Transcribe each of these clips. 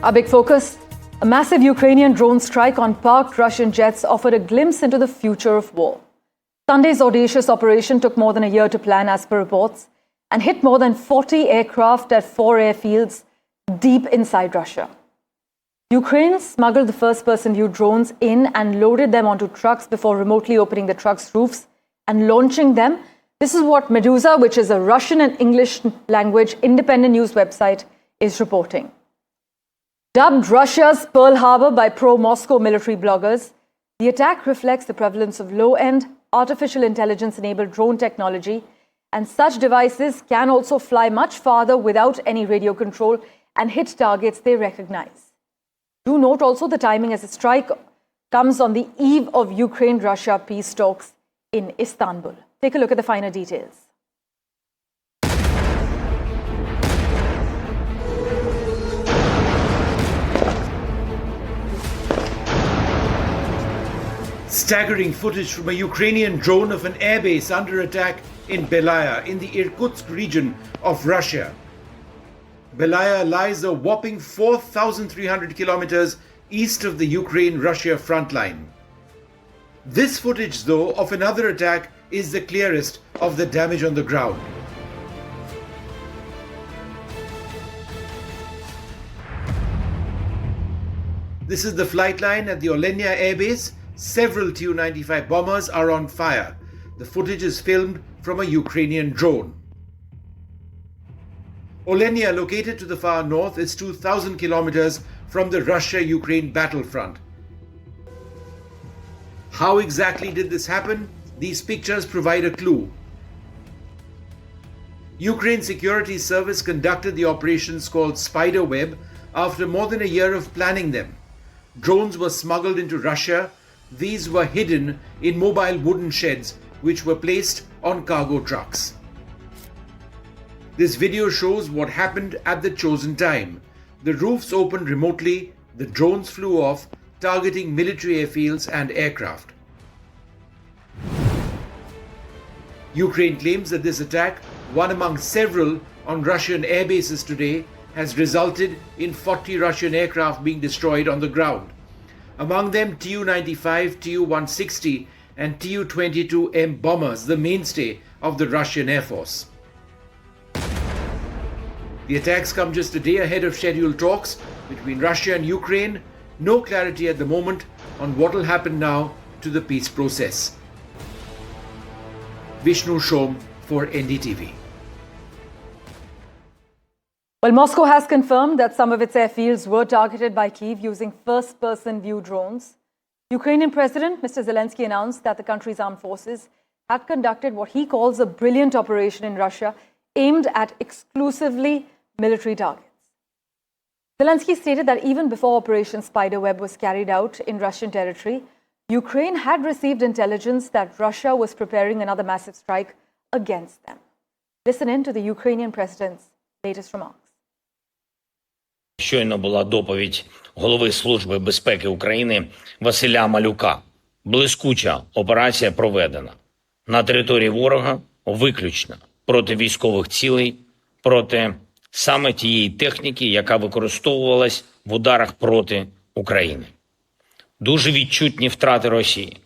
Our big focus, a massive Ukrainian drone strike on parked Russian jets offered a glimpse into the future of war. Sunday's audacious operation took more than a year to plan as per reports and hit more than 40 aircraft at 4 airfields deep inside Russia. Ukraine smuggled the first-person view drones in and loaded them onto trucks before remotely opening the trucks' roofs and launching them. This is what Meduza, which is a Russian and English language independent news website, is reporting. Dubbed Russia's Pearl Harbor by pro-Moscow military bloggers, the attack reflects the prevalence of low-end, artificial intelligence-enabled drone technology, and such devices can also fly much farther without any radio control and hit targets they recognize. Do note also the timing, as the strike comes on the eve of Ukraine-Russia peace talks in Istanbul. Take a look at the finer details. Staggering footage from a Ukrainian drone of an airbase under attack in Belaya in the Irkutsk region of Russia. Belaya lies a whopping 4,300 kilometers east of the Ukraine-Russia front line. This footage, though, of another attack is the clearest of the damage on the ground. This is the flight line at the Olenia airbase. Several Tu-95 bombers are on fire. The footage is filmed from a Ukrainian drone. Olenia, located to the far north, is 2,000 kilometers from the Russia-Ukraine battlefront. How exactly did this happen? These pictures provide a clue. Ukraine Security Service conducted the operations called Spiderweb after more than a year of planning them. Drones were smuggled into Russia. These were hidden in mobile wooden sheds which were placed on cargo trucks. This video shows what happened at the chosen time. The roofs opened remotely, the drones flew off, targeting military airfields and aircraft. Ukraine claims that this attack, one among several on Russian airbases today, has resulted in 40 Russian aircraft being destroyed on the ground. Among them Tu-95, Tu-160 and Tu-22M bombers, the mainstay of the Russian Air Force. The attacks come just a day ahead of scheduled talks between Russia and Ukraine. No clarity at the moment on what will happen now to the peace process. Vishnu Shom for NDTV. Well, Moscow has confirmed that some of its airfields were targeted by Kyiv using first-person view drones. Ukrainian President Mr. Zelenskyy announced that the country's armed forces had conducted what he calls a brilliant operation in Russia aimed at exclusively military targets. Zelenskyy stated that even before Operation Spiderweb was carried out in Russian territory, Ukraine had received intelligence that Russia was preparing another massive strike against them. Listen in to the Ukrainian president's latest remarks. Щойно була доповідь голови Служби безпеки України Василя Малюка. Блискуча операція проведена на території ворога виключно проти військових цілей, проти саме тієї техніки, яка використовувалась в ударах проти України. Дуже відчутні втрати Росії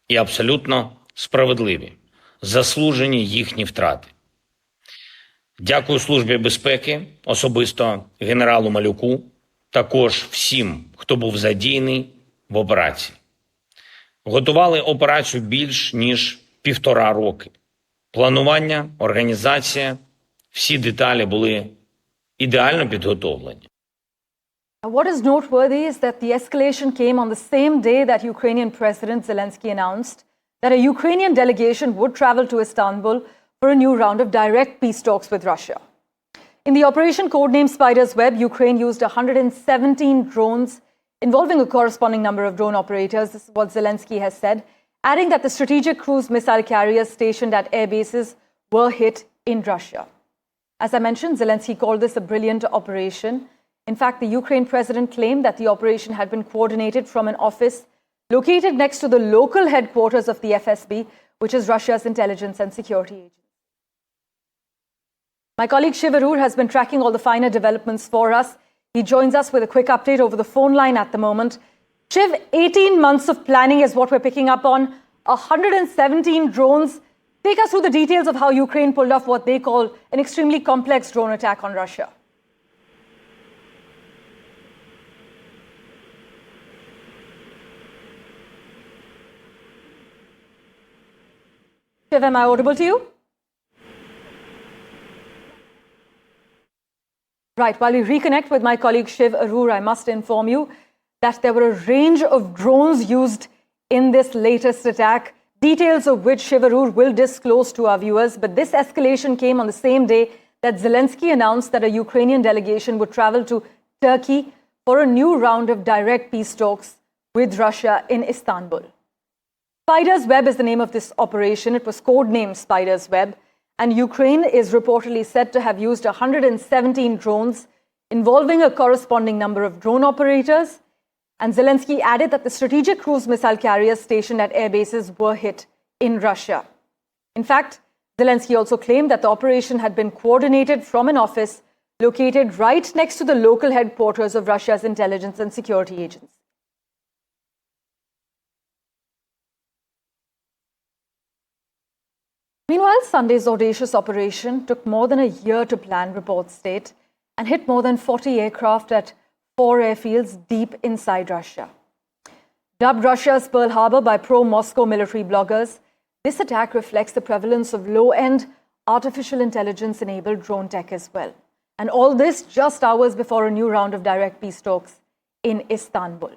і абсолютно справедливі, заслужені їхні втрати. Дякую Службі безпеки, особисто генералу Малюку, також всім, хто був задіяний в операції. Готували операцію більш ніж 1,5 роки. Планування, організація, всі деталі були ідеально підготовлені. What is noteworthy is that the escalation came on the same day that Ukrainian President Zelenskyy announced that a Ukrainian delegation would travel to Istanbul for a new round of direct peace talks with Russia. In the operation codenamed Spiderweb, Ukraine used 117 drones involving a corresponding number of drone operators. This is what Zelenskyy has said, adding that the strategic cruise missile carriers stationed at air bases were hit in Russia. As I mentioned, Zelenskyy called this a brilliant operation. In fact, the Ukraine president claimed that the operation had been coordinated from an office located next to the local headquarters of the FSB, which is Russia's intelligence and security agency. My colleague Shiv Arur has been tracking all the finer developments for us. He joins us with a quick update over the phone line at the moment. Shiv, 18 months of planning is what we're picking up on. 117 drones. Take us through the details of how Ukraine pulled off what they call an extremely complex drone attack on Russia. Shiv, am I audible to you? Right, while we reconnect with my colleague Shiv Arur, I must inform you that there were a range of drones used in this latest attack, details of which Shiv Arur will disclose to our viewers. But this escalation came on the same day that Zelenskyy announced that a Ukrainian delegation would travel to Turkey for a new round of direct peace talks with Russia in Istanbul. Spiderweb is the name of this operation. It was codenamed Spiderweb. And Ukraine is reportedly said to have used 117 drones, involving a corresponding number of drone operators. And Zelenskyy added that the strategic cruise missile carriers stationed at airbases were hit in Russia. In fact, Zelenskyy also claimed that the operation had been coordinated from an office located right next to the local headquarters of Russia's intelligence and security agency. Meanwhile, Sunday's audacious operation took more than a year to plan, reports state, and hit more than 40 aircraft at 4 airfields deep inside Russia. Dubbed Russia's Pearl Harbor by pro-Moscow military bloggers, this attack reflects the prevalence of low-end artificial intelligence-enabled drone tech as well. And all this just hours before a new round of direct peace talks in Istanbul.